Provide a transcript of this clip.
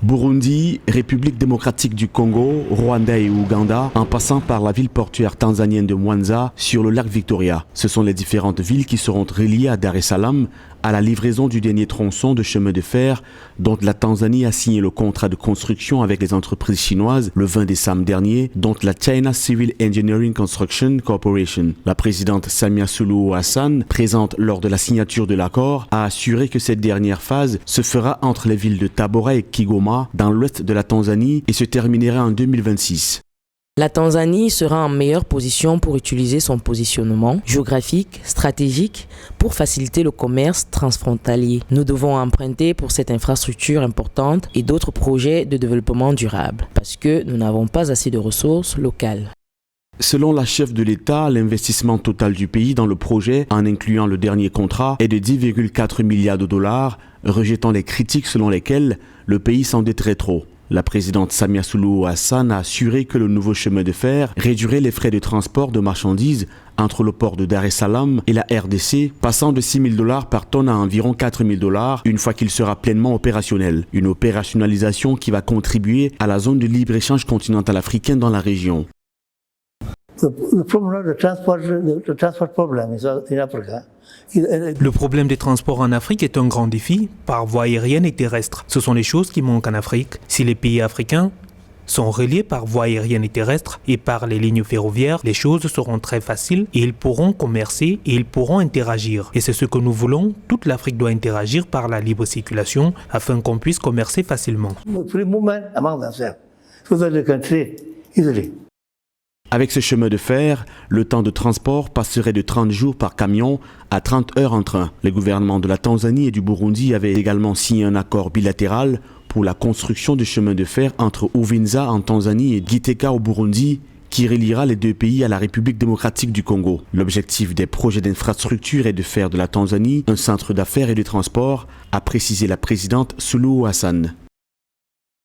Burundi, République démocratique du Congo, Rwanda et Ouganda, en passant par la ville portuaire tanzanienne de Mwanza sur le lac Victoria. Ce sont les différentes villes qui seront reliées à Dar es Salaam à la livraison du dernier tronçon de chemin de fer dont la Tanzanie a signé le contrat de construction avec les entreprises chinoises le 20 décembre dernier, dont la China Civil Engineering Construction Corporation. La présidente Samia Suluhu Hassan, présente lors de la signature de l'accord, a assuré que cette dernière phase se fera entre les villes de Tabora et Kigoma dans l'ouest de la Tanzanie et se terminera en 2026. La Tanzanie sera en meilleure position pour utiliser son positionnement géographique, stratégique, pour faciliter le commerce transfrontalier. Nous devons emprunter pour cette infrastructure importante et d'autres projets de développement durable, parce que nous n'avons pas assez de ressources locales. Selon la chef de l'État, l'investissement total du pays dans le projet, en incluant le dernier contrat, est de 10,4 milliards de dollars, rejetant les critiques selon lesquelles le pays s'endetterait trop. La présidente Samia Suluhu Hassan a assuré que le nouveau chemin de fer réduirait les frais de transport de marchandises entre le port de Dar es Salaam et la RDC, passant de 6 000 $ par tonne à environ 4 000 $ une fois qu'il sera pleinement opérationnel. Une opérationnalisation qui va contribuer à la zone de libre-échange continental africain dans la région. Le problème des transports en Afrique est un grand défi par voie aérienne et terrestre. Ce sont les choses qui manquent en Afrique. Si les pays africains sont reliés par voie aérienne et terrestre et par les lignes ferroviaires, les choses seront très faciles et ils pourront commercer et ils pourront interagir. Et c'est ce que nous voulons. Toute l'Afrique doit interagir par la libre circulation afin qu'on puisse commercer facilement. Avec ce chemin de fer, le temps de transport passerait de 30 jours par camion à 30 heures en train. Les gouvernements de la Tanzanie et du Burundi avaient également signé un accord bilatéral pour la construction du chemin de fer entre Uvinza en Tanzanie et Gitega au Burundi, qui reliera les deux pays à la République démocratique du Congo. L'objectif des projets d'infrastructure est de faire de la Tanzanie un centre d'affaires et de transport, a précisé la présidente Suluhu Hassan.